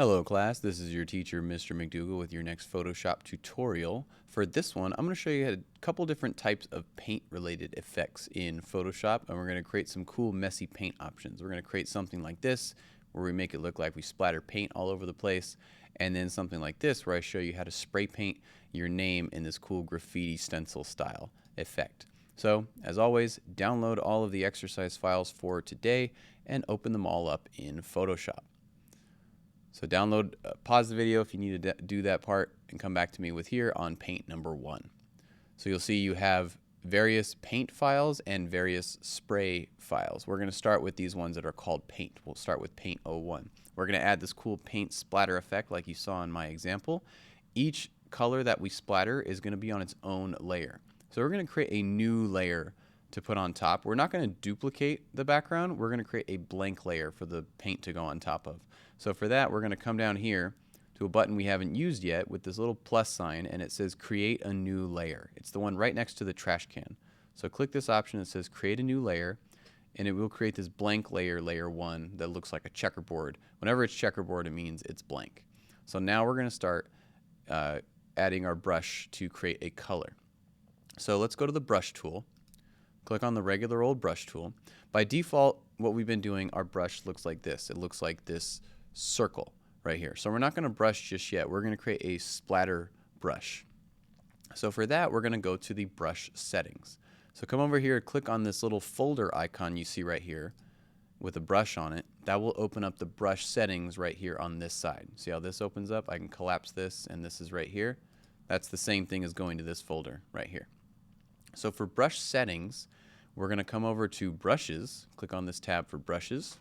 Hello class, this is your teacher Mr. McDougall with your next Photoshop tutorial. For this one, I'm going to show you a couple different types of paint related effects in Photoshop, and we're going to create some cool messy paint options. We're going to create something like this where we make it look like we splatter paint all over the place, and then something like this where I show you how to spray paint your name in this cool graffiti stencil style effect. So as always, download all of the exercise files for today and open them all up in Photoshop. So download, pause the video if you need to do that part, and come back to me with here on paint number 1. So you'll see you have various paint files and various spray files. We're going to start with these ones that are called paint. We'll start with paint 01. We're going to add this cool paint splatter effect like you saw in my example. Each color that we splatter is going to be on its own layer. So we're going to create a new layer to put on top. We're not going to duplicate the background. We're going to create a blank layer for the paint to go on top of. So for that, we're going to come down here to a button we haven't used yet with this little plus sign, and it says create a new layer. It's the one right next to the trash can. So click this option that says create a new layer, and it will create this blank layer, layer 1, that looks like a checkerboard. Whenever it's checkerboard, it means it's blank. So now we're going to start adding our brush to create a color. So let's go to the brush tool. Click on the regular old brush tool. By default, what we've been doing, our brush looks like this. It looks like this circle right here. So we're not going to brush just yet. We're going to create a splatter brush. So for that, we're going to go to the brush settings. So come over here, click on this little folder icon you see right here with a brush on it. That will open up the brush settings right here on this side. See how this opens up? I can collapse this, and this is right here. That's the same thing as going to this folder right here. So for brush settings, we're going to come over to brushes, click on this tab for brushes.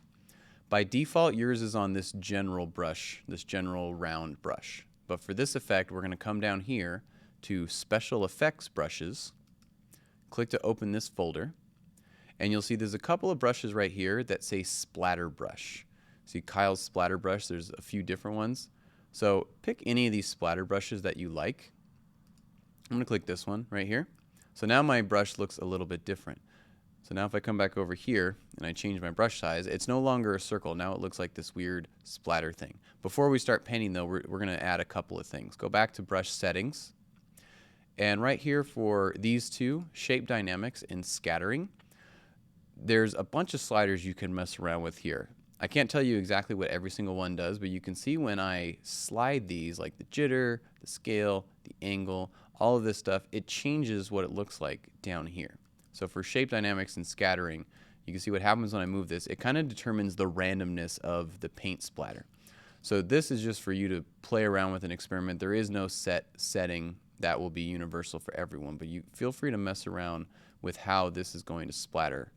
By default, yours is on this general brush, this general round brush. But for this effect, we're going to come down here to special effects brushes, click to open this folder, and you'll see there's a couple of brushes right here that say splatter brush. See Kyle's splatter brush, there's a few different ones. So pick any of these splatter brushes that you like. I'm going to click this one right here. So now my brush looks a little bit different. So now if I come back over here and I change my brush size, it's no longer a circle. Now it looks like this weird splatter thing. Before we start painting though, we're going to add a couple of things. Go back to brush settings. And right here for these two, shape dynamics and scattering, there's a bunch of sliders you can mess around with here. I can't tell you exactly what every single one does, but you can see when I slide these, like the jitter, the scale, the angle, all of this stuff, it changes what it looks like down here. So for shape dynamics and scattering, you can see what happens when I move this. It kind of determines the randomness of the paint splatter. So this is just for you to play around with and experiment. There is no set setting that will be universal for everyone, but you feel free to mess around with how this is going to splatter.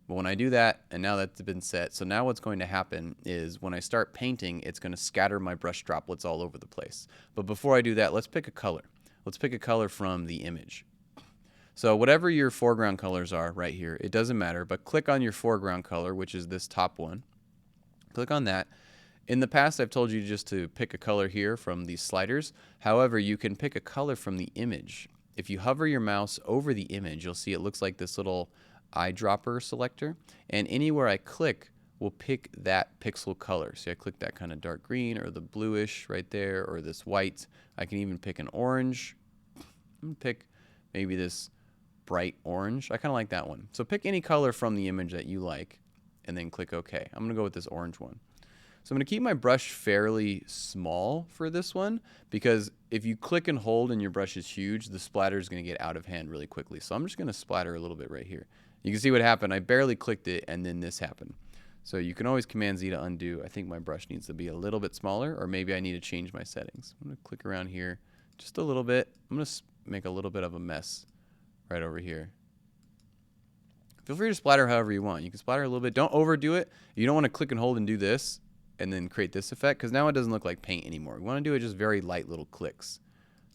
But when I do that, and now that's been set, so now what's going to happen is when I start painting, it's going to scatter my brush droplets all over the place. But before I do that, let's pick a color. Let's pick a color from the image. So whatever your foreground colors are right here, it doesn't matter, but click on your foreground color, which is this top one. Click on that. In the past, I've told you just to pick a color here from these sliders. However, you can pick a color from the image. If you hover your mouse over the image, you'll see it looks like this little eyedropper selector, and anywhere I click will pick that pixel color. See, I click that kind of dark green or the bluish right there, or this white. I can even pick an orange. I'm gonna pick maybe this bright orange. I kind of like that one. So pick any color from the image that you like and then click OK. I'm going to go with this orange one. So I'm going to keep my brush fairly small for this one because if you click and hold and your brush is huge, the splatter is going to get out of hand really quickly. So I'm just going to splatter a little bit right here. You can see what happened. I barely clicked it and then this happened. So you can always Command Z to undo. I think my brush needs to be a little bit smaller, or maybe I need to change my settings. I'm going to click around here just a little bit. I'm going to make a little bit of a mess right over here. Feel free to splatter however you want. You can splatter a little bit. Don't overdo it. You don't want to click and hold and do this and then create this effect, because now it doesn't look like paint anymore. We want to do it just very light little clicks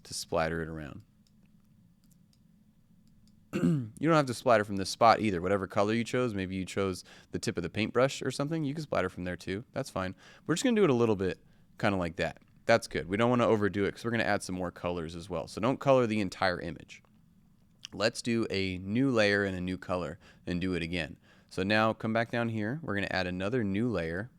to splatter it around. You don't have to splatter from this spot either. Whatever color you chose, maybe you chose the tip of the paintbrush or something, you can splatter from there too. That's fine. We're just going to do it a little bit kind of like that. That's good. We don't want to overdo it because we're going to add some more colors as well. So don't color the entire image. Let's do a new layer and a new color and do it again. So now come back down here. We're going to add another new layer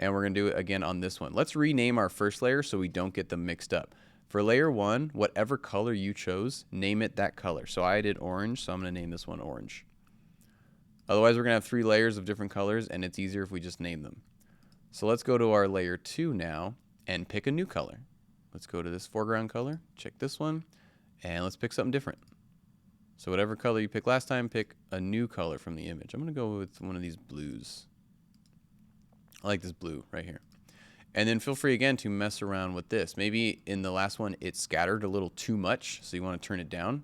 And we're going to do it again on this one. Let's rename our first layer so we don't get them mixed up. For layer 1, whatever color you chose, name it that color. So I did orange, so I'm going to name this one orange. Otherwise, we're going to have 3 layers of different colors, and it's easier if we just name them. So let's go to our layer 2 now and pick a new color. Let's go to this foreground color, check this one, and let's pick something different. So whatever color you picked last time, pick a new color from the image. I'm going to go with one of these blues. I like this blue right here. And then feel free again to mess around with this. Maybe in the last one it scattered a little too much, so you want to turn it down.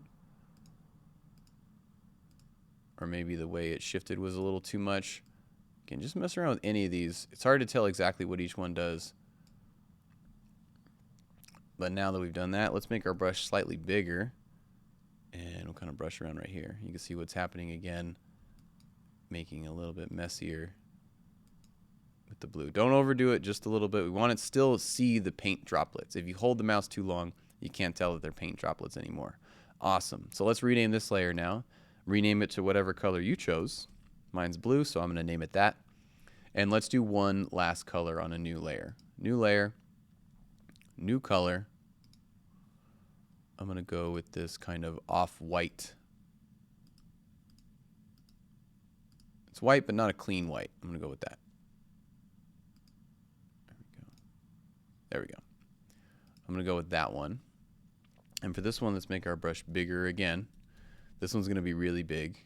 Or maybe the way it shifted was a little too much. Again, just mess around with any of these. It's hard to tell exactly what each one does. But now that we've done that, let's make our brush slightly bigger. And we'll kind of brush around right here. You can see what's happening again, making it a little bit messier with the blue. Don't overdo it, just a little bit. We want to still see the paint droplets. If you hold the mouse too long, you can't tell that they're paint droplets anymore. Awesome. So let's rename this layer now. Rename it to whatever color you chose. Mine's blue, so I'm going to name it that. And let's do one last color on a new layer. New layer, new color. I'm going to go with this kind of off-white. It's white, but not a clean white. I'm going to go with that. There we go. I'm going to go with that one. And for this one, let's make our brush bigger again. This one's going to be really big.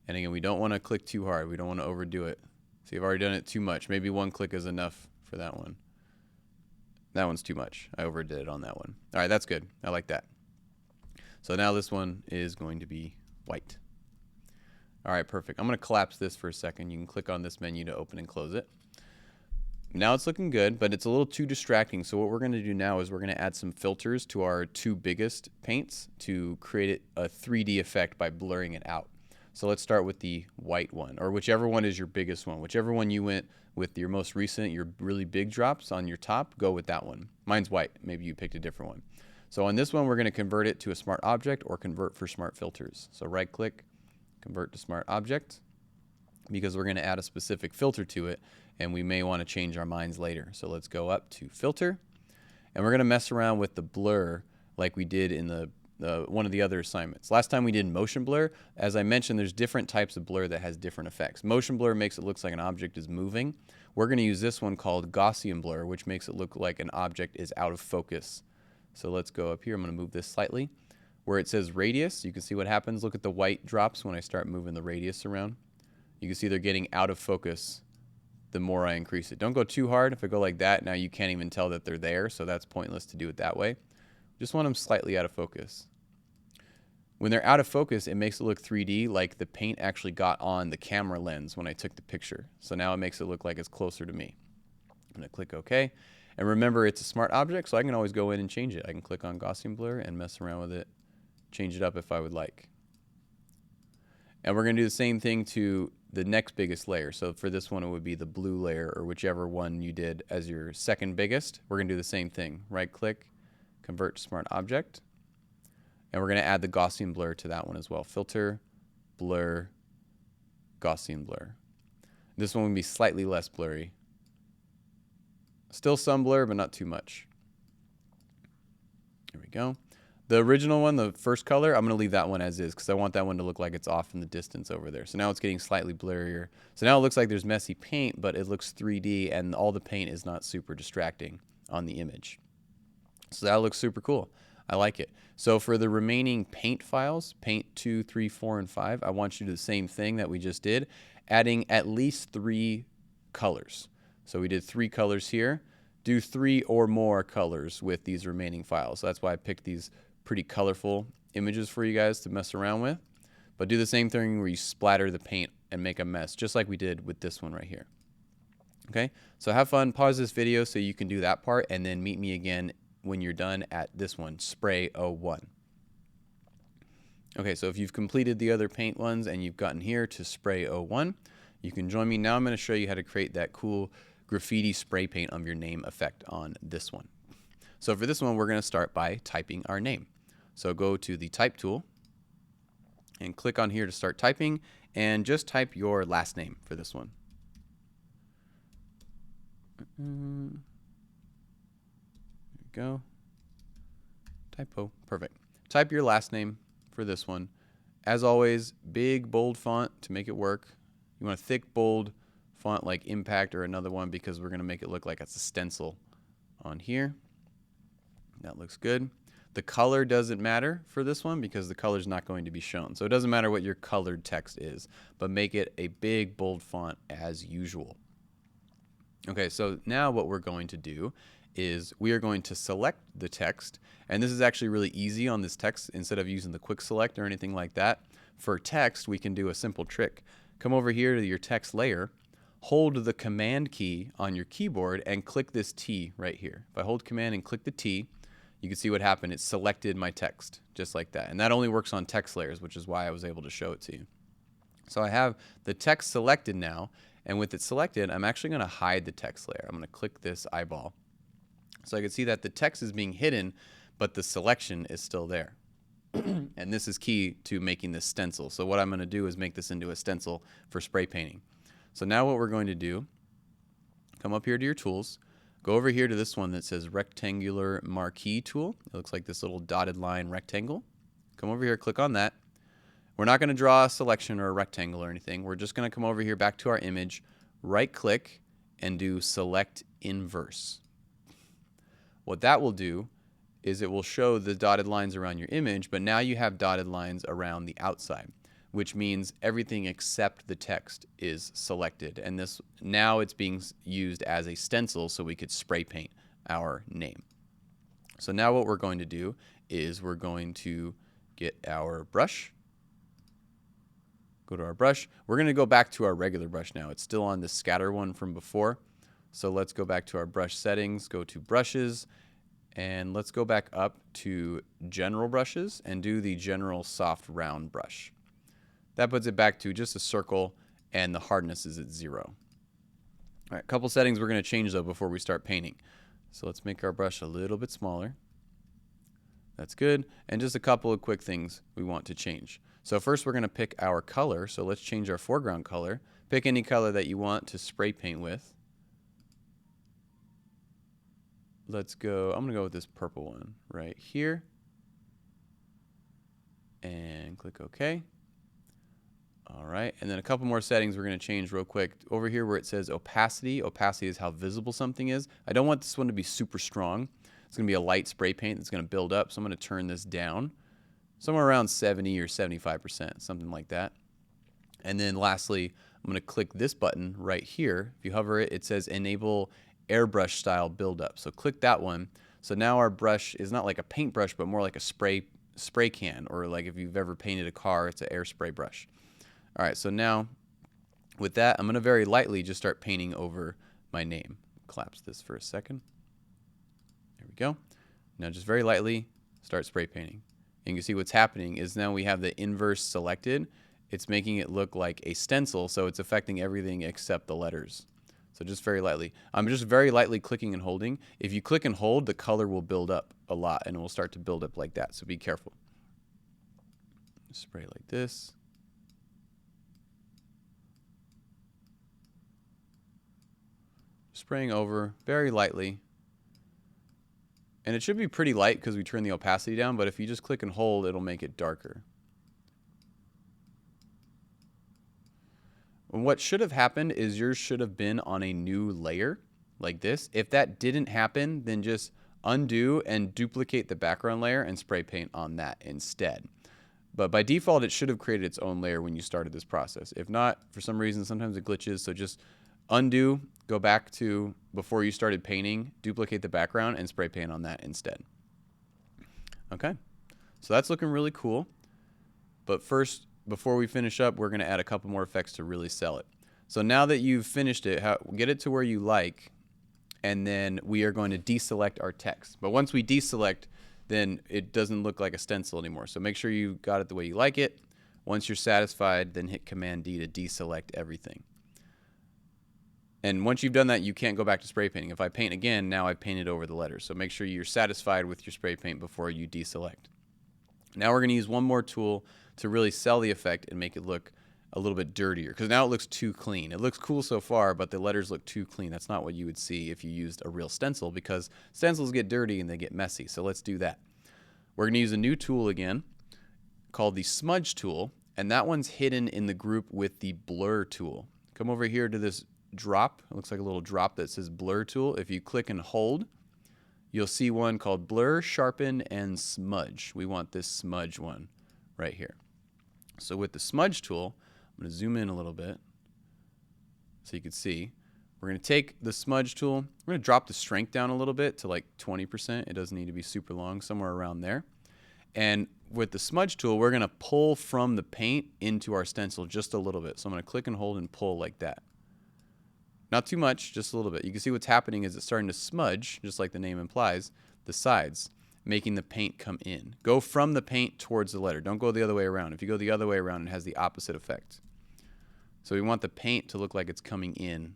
And again, we don't want to click too hard. We don't want to overdo it. See, I've already done it too much. Maybe one click is enough for that one. That one's too much. I overdid it on that one. All right, that's good. I like that. So now this one is going to be white. All right, perfect. I'm going to collapse this for a second. You can click on this menu to open and close it. Now it's looking good, but it's a little too distracting. So what we're going to do now is we're going to add some filters to our 2 biggest paints to create a 3D effect by blurring it out. So let's start with the white one, or whichever one is your biggest one. Whichever one you went with your most recent, your really big drops on your top, go with that one. Mine's white. Maybe you picked a different one. So on this one, we're going to convert it to a smart object or convert for smart filters. So right click, convert to smart object, because we're going to add a specific filter to it, and we may want to change our minds later. So let's go up to filter, and we're going to mess around with the blur like we did in the one of the other assignments. Last time we did motion blur. As I mentioned, there's different types of blur that has different effects. Motion blur makes it look like an object is moving. We're going to use this one called Gaussian blur, which makes it look like an object is out of focus. So let's go up here. I'm going to move this slightly. Where it says radius, you can see what happens. Look at the white drops when I start moving the radius around. You can see they're getting out of focus the more I increase it. Don't go too hard. If I go like that, now you can't even tell that they're there, so that's pointless to do it that way. Just want them slightly out of focus. When they're out of focus, it makes it look 3D, like the paint actually got on the camera lens when I took the picture. So now it makes it look like it's closer to me. I'm going to click OK. And remember, it's a smart object, so I can always go in and change it. I can click on Gaussian blur and mess around with it, change it up if I would like. And we're going to do the same thing to the next biggest layer. So for this one, it would be the blue layer, or whichever one you did as your second biggest. We're going to do the same thing. Right click, convert to smart object. And we're going to add the Gaussian blur to that one as well. Filter, blur, Gaussian blur. This one will be slightly less blurry. Still some blur, but not too much. There we go. The original one, the first color, I'm going to leave that one as is because I want that one to look like it's off in the distance over there. So now it's getting slightly blurrier. So now it looks like there's messy paint, but it looks 3D, and all the paint is not super distracting on the image. So that looks super cool. I like it. So for the remaining paint files, paint 2, 3, 4, and 5, I want you to do the same thing that we just did, adding at least 3 colors. So we did 3 colors here. Do 3 or more colors with these remaining files. So that's why I picked these pretty colorful images for you guys to mess around with. But do the same thing where you splatter the paint and make a mess, just like we did with this one right here. Okay, so have fun. Pause this video so you can do that part, and then meet me again when you're done at this one, Spray 01. Okay, so if you've completed the other paint ones and you've gotten here to Spray 01, you can join me. Now I'm going to show you how to create that cool graffiti spray paint of your name effect on this one. So for this one, we're going to start by typing our name. So go to the type tool and click on here to start typing, and just type your last name for this one. There we go. Typo. Perfect. Type your last name for this one. As always, big, bold font to make it work. You want a thick, bold font like Impact or another one because we're going to make it look like it's a stencil on here. That looks good. The color doesn't matter for this one because the color is not going to be shown. So it doesn't matter what your colored text is, but make it a big, bold font as usual. Okay, so now what we're going to do is we are going to select the text, and this is actually really easy on this text instead of using the quick select or anything like that. For text, we can do a simple trick. Come over here to your text layer, hold the command key on your keyboard and click this T right here. If I hold command and click the T, you can see what happened. It selected my text just like that. And that only works on text layers, which is why I was able to show it to you. So I have the text selected now, and with it selected, I'm actually going to hide the text layer. I'm going to click this eyeball. So I can see that the text is being hidden, but the selection is still there. And this is key to making this stencil. So what I'm going to do is make this into a stencil for spray painting. So now what we're going to do, come up here to your tools, go over here to this one that says rectangular marquee tool. It looks like this little dotted line rectangle. Come over here, click on that. We're not going to draw a selection or a rectangle or anything. We're just going to come over here back to our image, right click, and do select inverse. What that will do is it will show the dotted lines around your image, but now you have dotted lines around the outside, which means everything except the text is selected. And this now it's being used as a stencil so we could spray paint our name. So now what we're going to do is we're going to get our brush. Go to our brush. We're going to go back to our regular brush now. It's still on the scatter one from before. So let's go back to our brush settings, go to brushes, and let's go back up to general brushes and do the general soft round brush. That puts it back to just a circle and the hardness is at 0. All right, a couple settings we're going to change though before we start painting. So let's make our brush a little bit smaller. That's good. And just a couple of quick things we want to change. So first we're going to pick our color. So let's change our foreground color. Pick any color that you want to spray paint with. Let's go, I'm going to go with this purple one right here. And click OK. All right, and then a couple more settings we're going to change real quick. Over here where it says opacity, opacity is how visible something is. I don't want this one to be super strong. It's going to be a light spray paint that's going to build up, so I'm going to turn this down. Somewhere around 70 or 75%, something like that. And then lastly, I'm going to click this button right here. If you hover it, it says enable airbrush style buildup. So click that one. So now our brush is not like a paintbrush, but more like a spray can, or like if you've ever painted a car, it's an air spray brush. All right, so now with that, I'm going to very lightly just start painting over my name. Collapse this for a second. There we go. Now just very lightly start spray painting. And you can see what's happening is now we have the inverse selected. It's making it look like a stencil, so it's affecting everything except the letters. So just very lightly. I'm just very lightly clicking and holding. If you click and hold, the color will build up a lot, and it will start to build up like that, so be careful. Spray like this. Spraying over very lightly. And it should be pretty light because we turn the opacity down, but if you just click and hold, it'll make it darker. And what should have happened is yours should have been on a new layer like this. If that didn't happen, then just undo and duplicate the background layer and spray paint on that instead. But by default, it should have created its own layer when you started this process. If not, for some reason, sometimes it glitches, so just undo, go back to before you started painting, duplicate the background, and spray paint on that instead. Okay, so that's looking really cool. But first, before we finish up, we're going to add a couple more effects to really sell it. So now that you've finished it, get it to where you like, and then we are going to deselect our text. But once we deselect, then it doesn't look like a stencil anymore. So make sure you got it the way you like it. Once you're satisfied, then hit Command D to deselect everything. And once you've done that, you can't go back to spray painting. If I paint again, now I've painted over the letters. So make sure you're satisfied with your spray paint before you deselect. Now we're going to use one more tool to really sell the effect and make it look a little bit dirtier because now it looks too clean. It looks cool so far, but the letters look too clean. That's not what you would see if you used a real stencil, because stencils get dirty and they get messy. So let's do that. We're going to use a new tool again called the smudge tool, and that one's hidden in the group with the blur tool. Come over here to this drop. It looks like a little drop that says blur tool. If you click and hold, you'll see one called blur, sharpen, and smudge. We want this smudge one right here. So with the smudge tool, I'm going to zoom in a little bit so you can see. We're going to take the smudge tool. We're going to drop the strength down a little bit to like 20%. It doesn't need to be super long, somewhere around there. And with the smudge tool, we're going to pull from the paint into our stencil just a little bit. So I'm going to click and hold and pull like that. Not too much, just a little bit. You can see what's happening is it's starting to smudge, just like the name implies, the sides, making the paint come in. Go from the paint towards the letter. Don't go the other way around. If you go the other way around, it has the opposite effect. So we want the paint to look like it's coming in.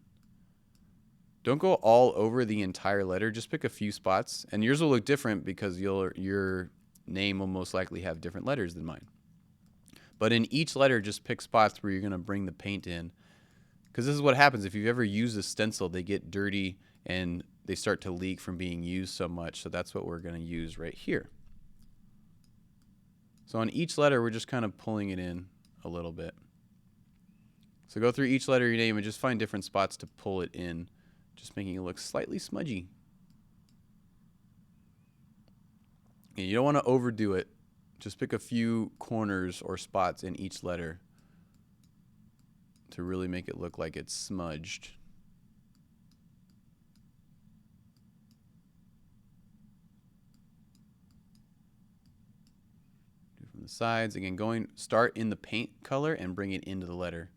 Don't go all over the entire letter. Just pick a few spots. And yours will look different because your name will most likely have different letters than mine. But in each letter, just pick spots where you're going to bring the paint in. Because this is what happens. If you've ever used a stencil, they get dirty and they start to leak from being used so much. So that's what we're going to use right here. So on each letter, we're just kind of pulling it in a little bit. So go through each letter of your name and just find different spots to pull it in, just making it look slightly smudgy. And you don't want to overdo it. Just pick a few corners or spots in each letter to really make it look like it's smudged. Do from the sides. Again, start in the paint color and bring it into the letter.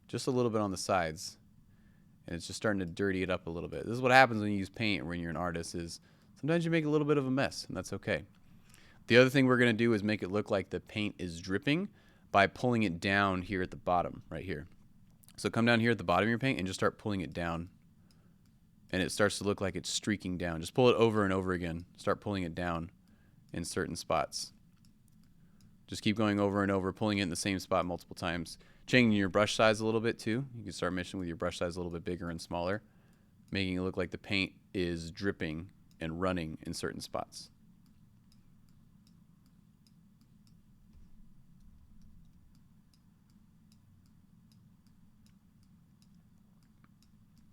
Just a little bit on the sides. And it's just starting to dirty it up a little bit. This is what happens when you use paint or when you're an artist, is sometimes you make a little bit of a mess, and that's okay. The other thing we're going to do is make it look like the paint is dripping by pulling it down here at the bottom, right here. So come down here at the bottom of your paint and just start pulling it down. And it starts to look like it's streaking down. Just pull it over and over again. Start pulling it down in certain spots. Just keep going over and over, pulling it in the same spot multiple times. Changing your brush size a little bit too. You can start meshing with your brush size a little bit bigger and smaller, making it look like the paint is dripping and running in certain spots.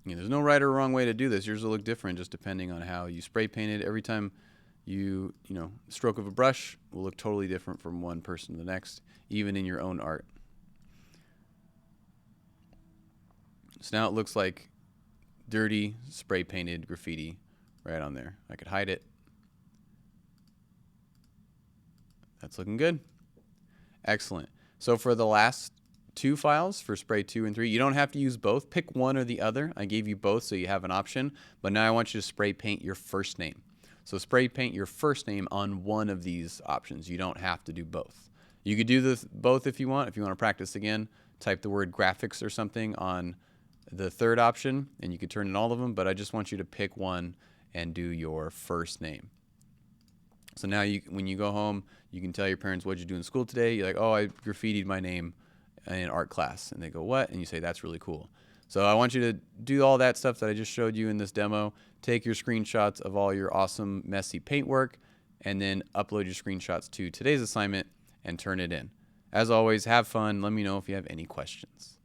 There's no right or wrong way to do this. Yours will look different just depending on how you spray painted. Every time you stroke of a brush will look totally different from one person to the next, even in your own art. So now it looks like dirty spray painted graffiti right on there. I could hide it. That's looking good. Excellent. So for the last two files, for spray 2 and 3, you don't have to use both. Pick one or the other. I gave you both so you have an option, but now I want you to spray paint your first name. So spray paint your first name on one of these options. You don't have to do both. You could do this both if you want. If you want to practice again, type the word graphics or something on the third option and you could turn in all of them, but I just want you to pick one and do your first name. So now when you go home, you can tell your parents, what did you do in school today? You're like, oh, I graffitied my name in art class. And they go, what? And you say, that's really cool. So I want you to do all that stuff that I just showed you in this demo. Take your screenshots of all your awesome, messy paint work, and then upload your screenshots to today's assignment and turn it in. As always, have fun. Let me know if you have any questions.